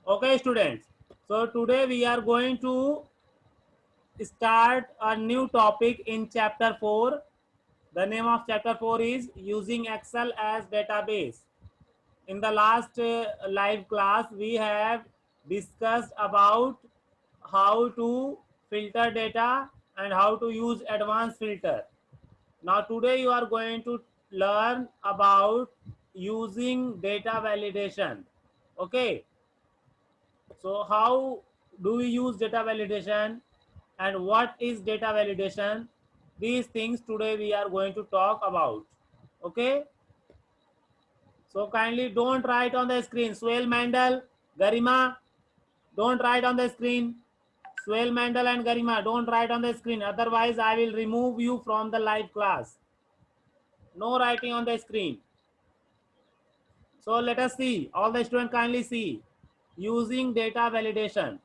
Okay, students. So today we are going to start a new topic in chapter 4. The name of chapter 4 is using Excel as database. In the last live class, we have discussed about how to filter data and how to use advanced filter. Now today you are going to learn about using data validation. Okay. So how do we use data validation and what is data validation? These things today we are going to talk about. Okay. So kindly don't write on the screen. Swell Mandel, Garima, don't write on the screen. Swell Mandel and Garima, don't write on the screen. Otherwise, I will remove you from the live class. No writing on the screen. So let us see. All the students kindly see. Using data validation.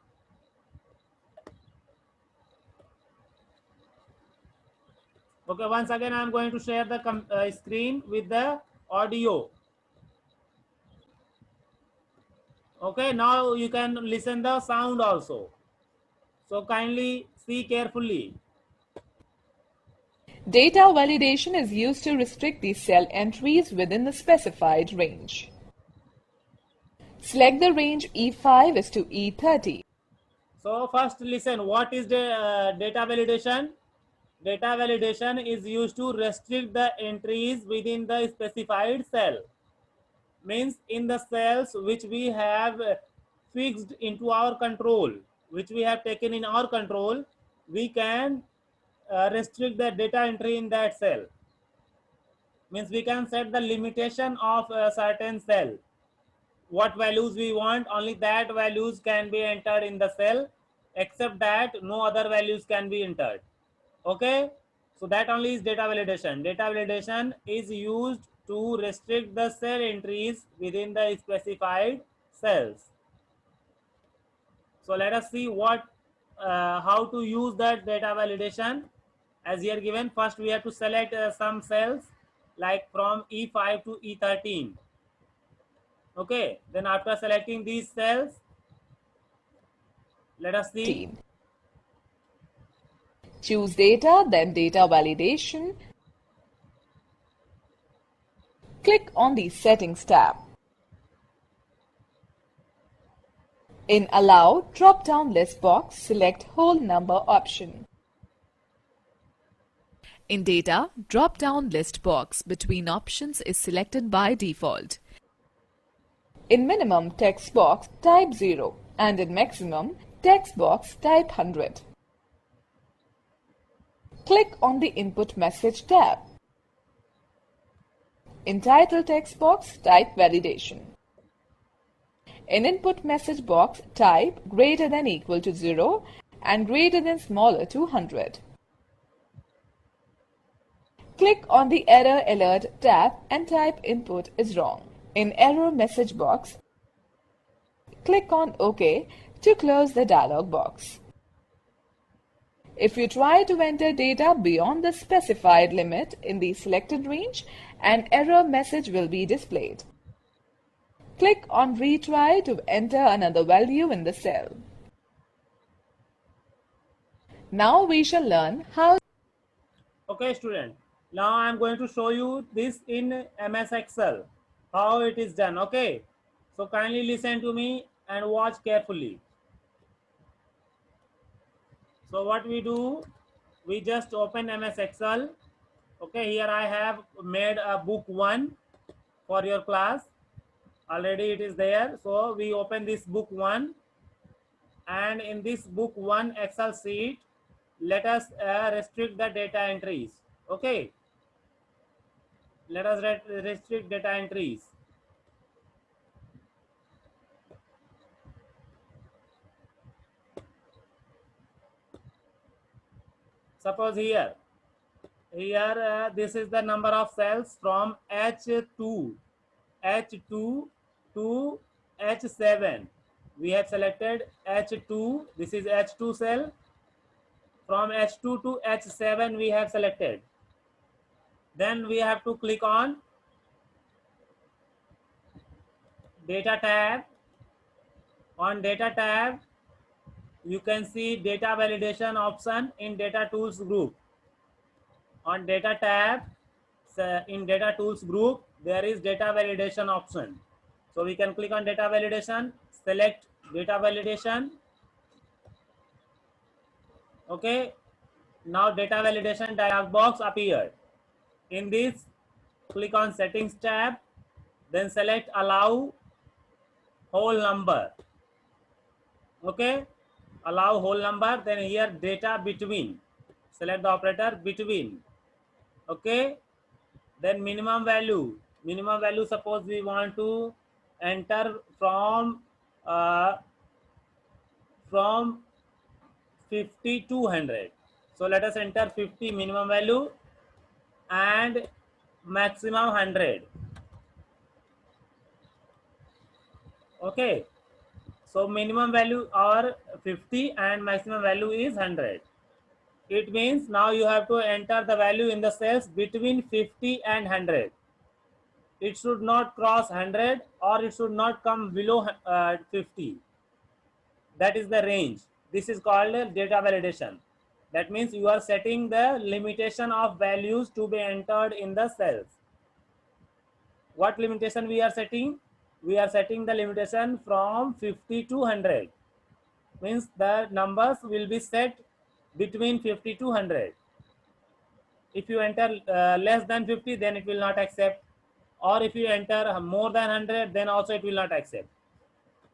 Okay, once again, I am going to share the screen with the audio. Okay, now you can listen the sound also. So kindly see carefully. Data validation is used to restrict the cell entries within the specified range. Select the range E5 is to E30. So first listen, what is the data validation? Data validation is used to restrict the entries within the specified cell. Means in the cells which we have fixed into our control, which we have taken in our control, we can restrict the data entry in that cell. Means we can set the limitation of a certain cell. What values we want, only that values can be entered in the cell, except that no other values can be entered. Okay, so that only is data validation. Data validation is used to restrict the cell entries within the specified cells. So let us see what how to use that data validation. As here given, first we have to select some cells like from E5 to E13. Okay, then after selecting these cells, let us see. Choose data, then data validation. Click on the Settings tab. In Allow drop-down list box, select Whole Number option. In Data, drop-down list box between options is selected by default. In Minimum text box, type 0 and in Maximum text box, type 100. Click on the Input Message tab. In Title text box, type Validation. In Input Message box, type greater than equal to 0 and greater than smaller to 100. Click on the Error Alert tab and type Input is wrong. In Error Message box, click on OK to close the dialog box. If you try to enter data beyond the specified limit in the selected range, an error message will be displayed. Click on Retry to enter another value in the cell. Now we shall learn how. Okay, student. Now I am going to show you this in MS Excel, how it is done. Okay, so kindly listen to me and watch carefully. So what we do, we just open MS Excel. Okay, here I have made a book 1 for your class. Already it is there. So we open this book 1, and in this book 1 Excel sheet, let us restrict the data entries. Okay, let us restrict data entries. Suppose here this is the number of cells from H2 to H7. We have selected H2. This is H2 cell. From H2 to H7 we have selected. Then we have to click on Data tab On data tab, you can see data validation option in data tools group. On data tab, in data tools group, there is data validation option. So we can click on data validation, select data validation. Okay, now data validation dialog box appeared. In this, click on settings tab, then select allow whole number. Okay, allow whole number, then here data between, select the operator between. Okay, then minimum value, suppose we want to enter from 50 to 100. So let us enter 50 minimum value and maximum 100. Okay, so minimum value are 50 and maximum value is 100. It means now you have to enter the value in the cells between 50 and 100. It should not cross 100 or it should not come below 50. That is the range. This is called data validation. That means you are setting the limitation of values to be entered in the cells. What limitation we are setting? We are setting the limitation from 50 to 100. Means the numbers will be set between 50 to 100. If you enter less than 50, then it will not accept. Or if you enter more than 100, then also it will not accept.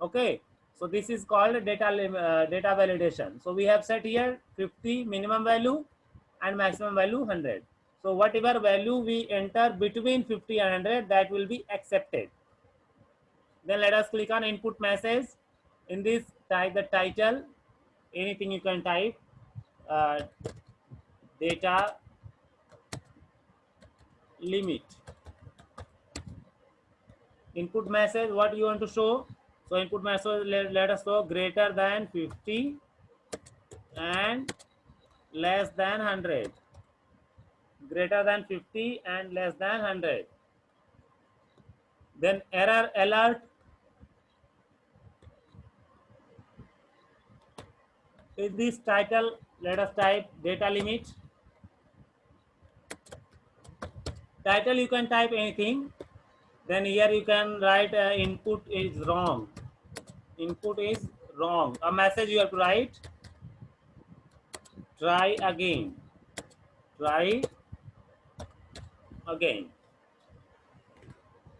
Okay, so this is called data validation. So we have set here 50 minimum value and maximum value 100. So whatever value we enter between 50 and 100, that will be accepted. Then let us click on input message. In this, type the title, anything you can type, data limit. Input message, what you want to show? So input message, let us show greater than 50 and less than 100. Greater than 50 and less than 100. Then error alert. In this title, let us type data limit. Title you can type anything. Then here you can write input is wrong. Input is wrong. A message you have to write. Try again. Try again.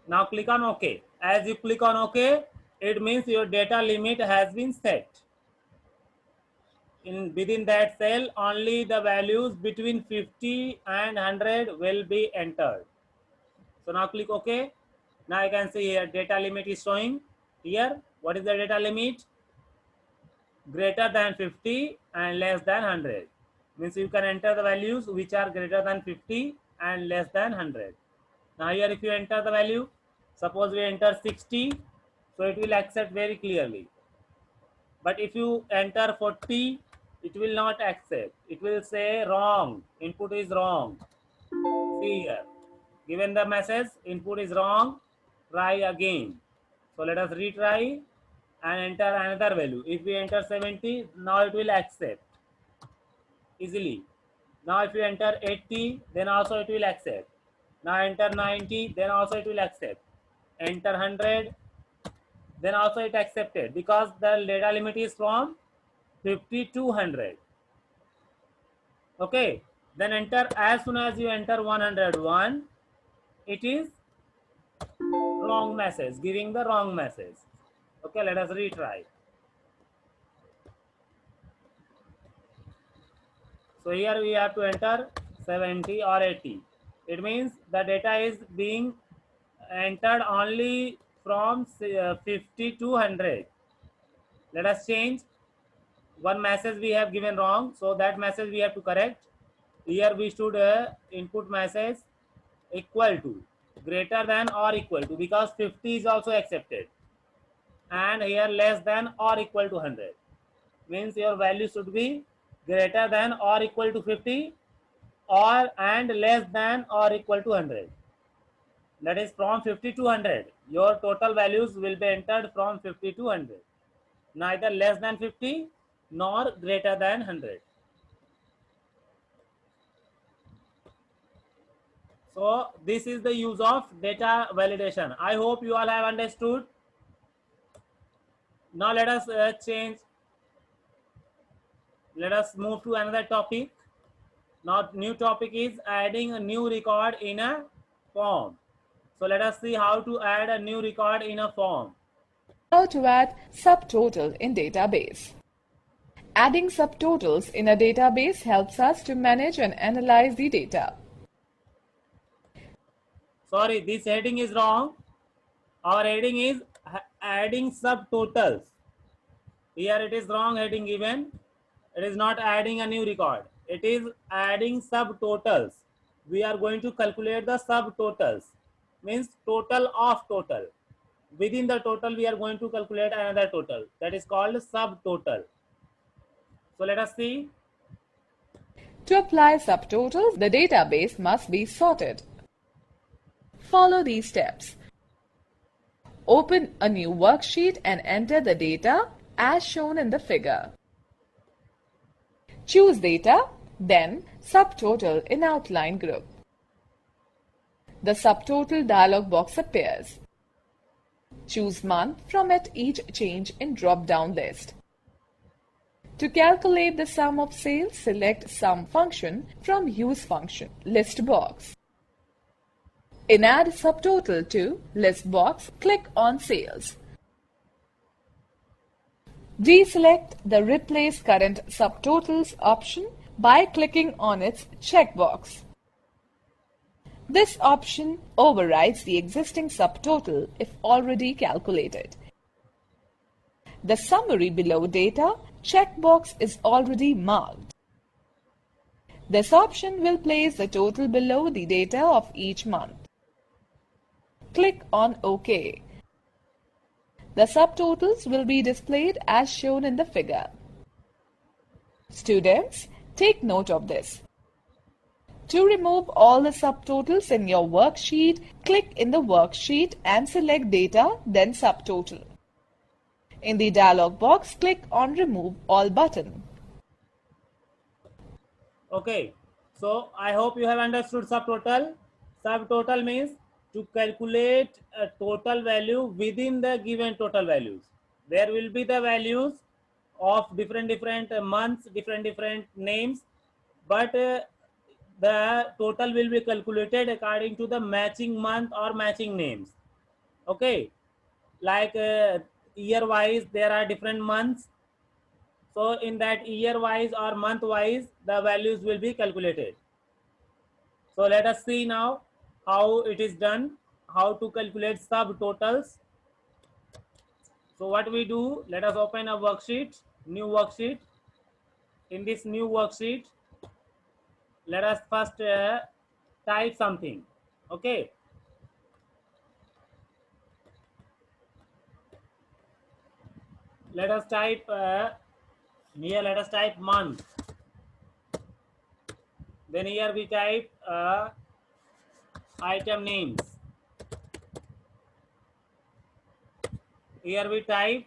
Now click on OK. As you click on OK, it means your data limit has been set. Within that cell, only the values between 50 and 100 will be entered. So now click OK. Now you can see here data limit is showing here. What is the data limit? Greater than 50 and less than 100. Means you can enter the values which are greater than 50 and less than 100. Now here if you enter the value, suppose we enter 60, so it will accept very clearly. But if you enter 40, it will not accept. It will say wrong. Input is wrong. See here. Given the message, input is wrong. Try again. So let us retry and enter another value. If we enter 70, now it will accept easily. Now if you enter 80, then also it will accept. Now enter 90, then also it will accept. Enter 100, then also it accepted because the data limit is from 50 to 100. Okay, then enter, as soon as you enter 101, it is wrong message, giving the wrong message. Okay, let us retry. So here we have to enter 70 or 80. It means the data is being entered only from 50 to 100. Let us change. One message we have given wrong, so that message we have to correct. Here we should input message equal to, greater than or equal to, because 50 is also accepted, and here less than or equal to 100. Means your value should be greater than or equal to 50 or and less than or equal to 100. That is from 50 to 100. Your total values will be entered from 50 to 100. neither less than 50 nor greater than 100. So this is the use of data validation. I hope you all have understood. Now let us change. Let us move to another topic. Now new topic is adding a new record in a form. So let us see how to add a new record in a form. How to add subtotal in database. Adding subtotals in a database helps us to manage and analyze the data. Sorry, this heading is wrong. Our heading is adding subtotals. Here it is wrong heading given. It is not adding a new record. It is adding subtotals. We are going to calculate the subtotals. Means total of total. Within the total, we are going to calculate another total. That is called subtotal. So let us see. To apply subtotals, the database must be sorted. Follow these steps. Open a new worksheet and enter the data as shown in the figure. Choose data, then subtotal in outline group. The subtotal dialog box appears. Choose month from it each change in drop-down list. To calculate the sum of sales, select Sum function from Use function list box. In Add Subtotal to List box, click on Sales. Deselect the Replace Current Subtotals option by clicking on its checkbox. This option overrides the existing subtotal if already calculated. The Summary Below Data checkbox is already marked. This option will place the total below the data of each month. Click on OK. The subtotals will be displayed as shown in the figure. Students, take note of this. To remove all the subtotals in your worksheet, click in the worksheet and select Data, then Subtotal. In the dialog box, click on Remove All button. Okay. So I hope you have understood subtotal. Subtotal means to calculate a total value within the given total values. There will be the values of different months, different names, but the total will be calculated according to the matching month or matching names. Okay, like year wise there are different months, so in that year wise or month wise the values will be calculated. So let us see now how it is done, how to calculate subtotals. So what we do, let us open a worksheet, new worksheet. In this new worksheet, let us first type something. Okay. Let us type here, let us type month. Then here we type item names. Here we type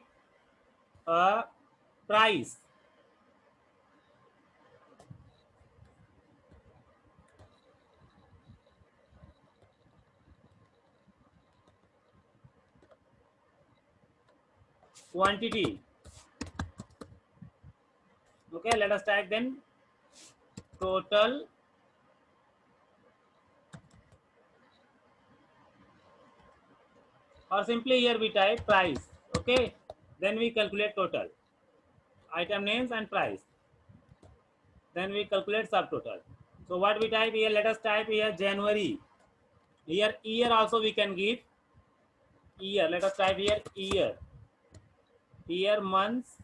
price. Quantity. Okay, let us type then total or simply here we type price. Okay, then we calculate total, item names and price. Then we calculate subtotal. So what we type here, let us type here January. Here year also we can give year. Let us type here year, months,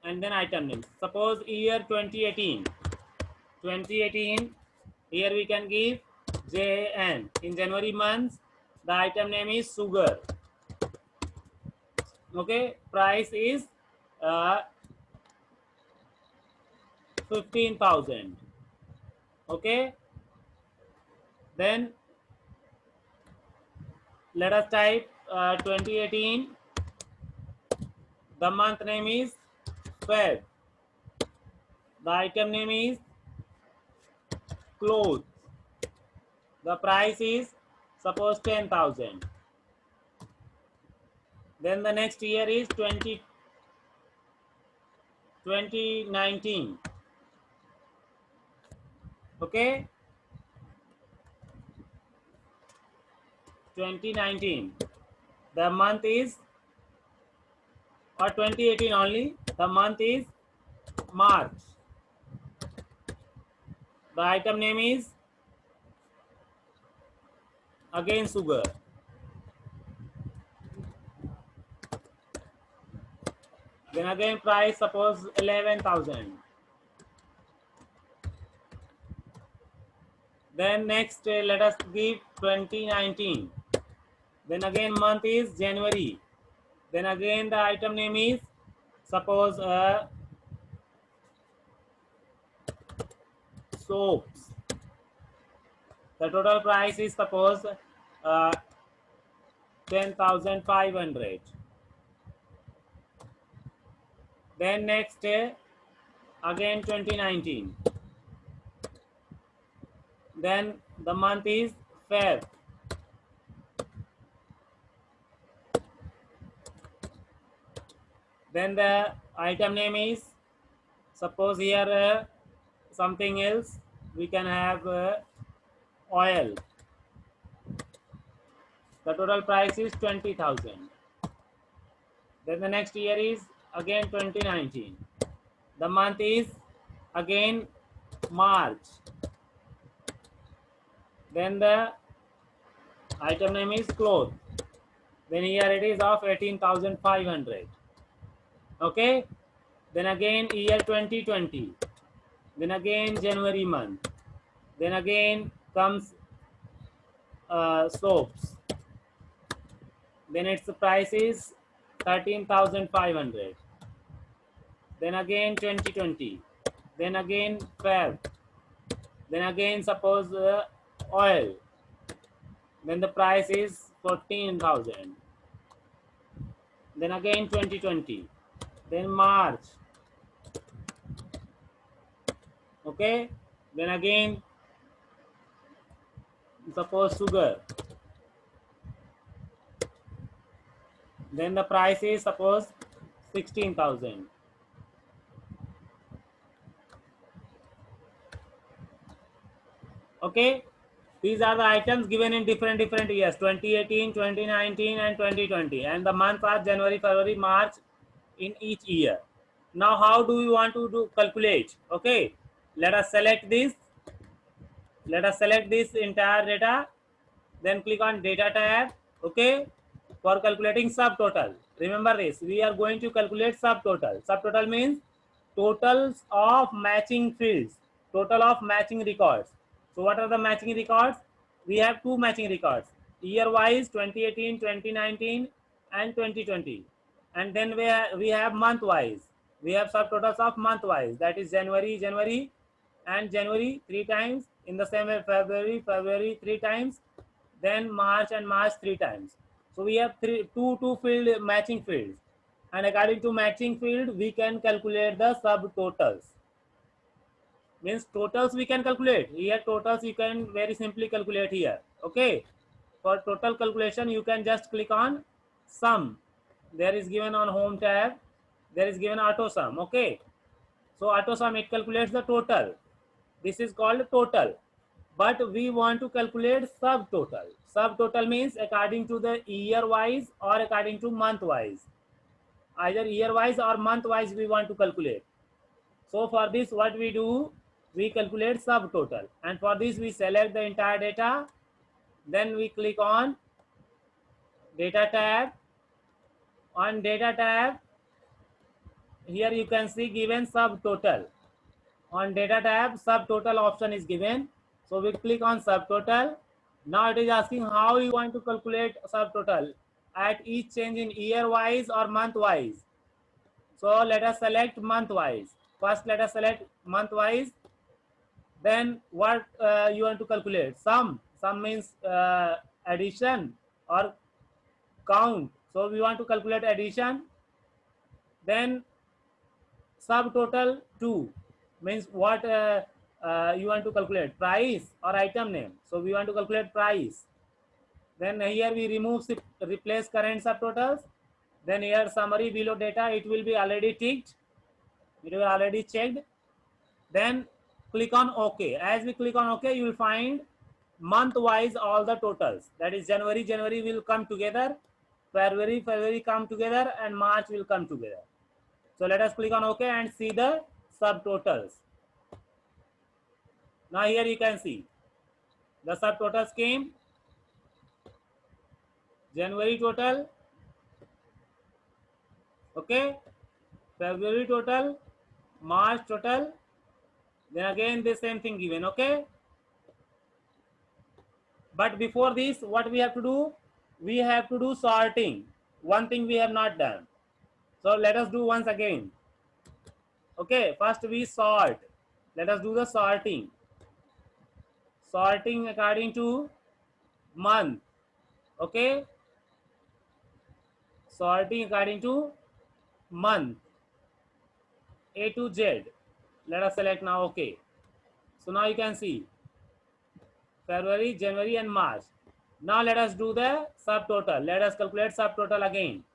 and then item name. Suppose year 2018. Here we can give JN. In January months, the item name is sugar. Okay, price is 15,000. Okay, then let us type 2018 The month name is Feb. The item name is clothes. The price is suppose 10,000. Then the next year is 2019. Okay, 2019. The month is, or 2018 only. The month is March. The item name is again sugar. Then again price suppose 11,000. Then next let us give 2019. Then again month is January. Then again the item name is suppose soaps. The total price is suppose 10,500. Then next again 2019. Then the month is Feb. Then the item name is suppose here something else. We can have oil. The total price is 20,000. Then the next year is again 2019. The month is again March. Then the item name is cloth. Then here it is of 18,500. Okay. Then again year 2020. Then again January month. Then again comes soaps. Then its price is 13,500. Then again 2020. Then again Feb. Then again suppose oil. Then the price is 14,000. Then again 2020. Then March. Okay. Then again suppose sugar. Then the price is suppose 16,000. Okay, these are the items given in different years, 2018, 2019 and 2020, and the months are January, February, March in each year. Now how do we want to calculate? Okay, let us select this entire data, then click on data tab. Okay, for calculating subtotal, remember this, we are going to calculate subtotal. Subtotal means totals of matching fields, total of matching records. So what are the matching records? We have two matching records, year wise 2018, 2019 and 2020, and then we have month wise. We have subtotals of month wise, that is January and January 3 times. In the same way February 3 times, then March and March 3 times. So we have two field matching fields, and according to matching field we can calculate the subtotals. Means totals we can calculate here. Totals you can very simply calculate here. Okay, for total calculation you can just click on sum. There is given on home tab, there is given auto sum. Okay, so auto sum, it calculates the total. This is called total, but we want to calculate subtotal. Subtotal means according to the year wise or according to month wise, either year wise or month wise we want to calculate. So for this what we do, we calculate subtotal, and for this we select the entire data, then we click on data tab. On data tab, here you can see given subtotal. On data tab, subtotal option is given, so we click on subtotal. Now it is asking how you want to calculate subtotal at each change in year wise or month wise. So let us select month wise. First let us select month wise. Then what you want to calculate? Sum means addition or count. So we want to calculate addition. Then subtotal 2 means what you want to calculate, price or item name. So we want to calculate price. Then here we remove replace current subtotals. Then here summary below data, it will be already ticked, it will already checked. Then click on OK. As we click on OK, you will find month wise all the totals. That is January will come together, February come together, and March will come together. So let us click on OK and see the subtotals. Now here you can see the subtotals came. January total, okay, February total, March total, then again the same thing given, okay. But before this, what we have to do? We have to do sorting. One thing we have not done. So let us do once again. Okay, first we sort. Let us do the sorting. Sorting according to month. Okay. Sorting according to month. A to Z. Let us select now. Okay. So now you can see February, January, and March. Now let us do the subtotal. Let us calculate subtotal again.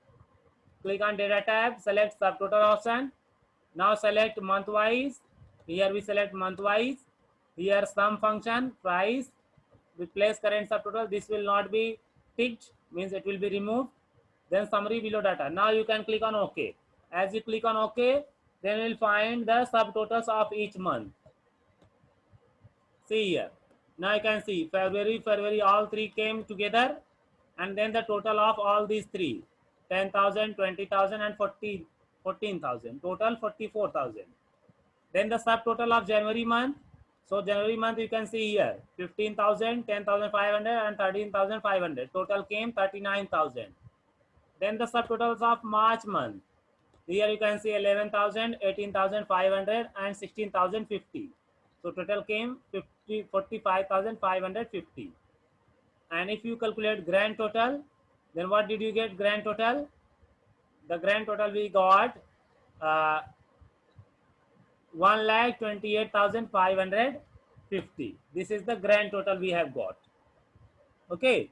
Click on data tab, select subtotal option. Now select month wise. Here we select month wise. Here sum function, price, replace current subtotal. This will not be ticked, means it will be removed. Then summary below data. Now you can click on OK. As you click on OK, then you will find the subtotals of each month. See here. Now you can see February, all three came together, and then the total of all these three, 10,000, 20,000, and 14,000. Total 44,000. Then the subtotal of January month. So January month you can see here 15,000, 10,500, and 13,500. Total came 39,000. Then the subtotals of March month. Here you can see 11,000, 18,500, and 16,050. So total came 45,550. And if you calculate grand total, then what did you get grand total? The grand total we got 1,28,550. This is the grand total we have got. Okay.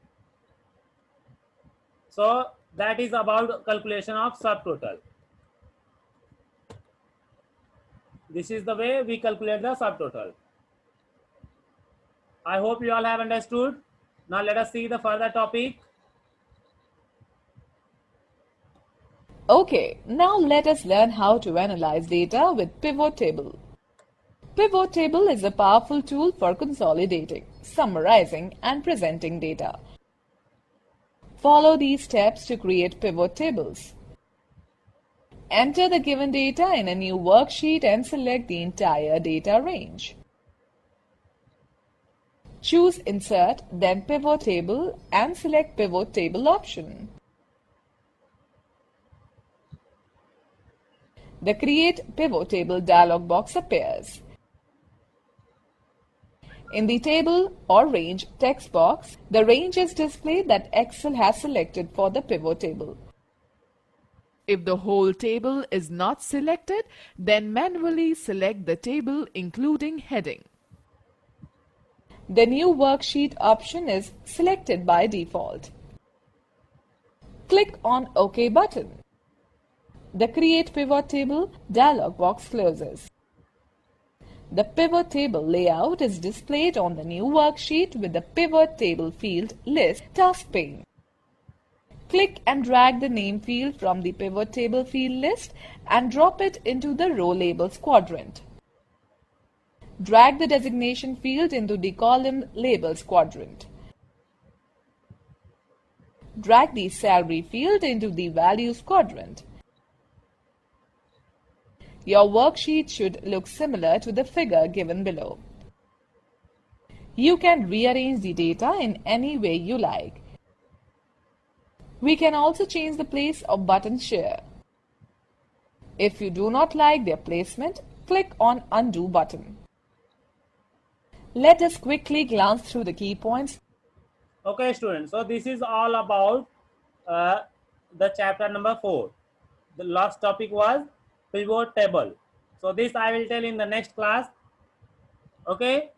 So that is about calculation of subtotal. This is the way we calculate the subtotal. I hope you all have understood. Now let us see the further topic. Okay, now let us learn how to analyze data with pivot table. Pivot table is a powerful tool for consolidating, summarizing, and presenting data. Follow these steps to create pivot tables. Enter the given data in a new worksheet and select the entire data range. Choose Insert, then Pivot Table, and select Pivot Table option. The Create Pivot Table dialog box appears. In the Table or Range text box, the range is displayed that Excel has selected for the pivot table. If the whole table is not selected, then manually select the table including heading. The new worksheet option is selected by default. Click on OK button. The Create Pivot Table dialog box closes. The pivot table layout is displayed on the new worksheet with the Pivot Table Field List task pane. Click and drag the name field from the Pivot Table field list and drop it into the Row Labels quadrant. Drag the designation field into the Column Labels quadrant. Drag the Salary field into the Values quadrant. Your worksheet should look similar to the figure given below. You can rearrange the data in any way you like. We can also change the place of buttons here. If you do not like their placement, click on Undo button. Let us quickly glance through the key points. Okay, students. So this is all about the chapter number 4. The last topic was pivot table. So this I will tell in the next class. Okay.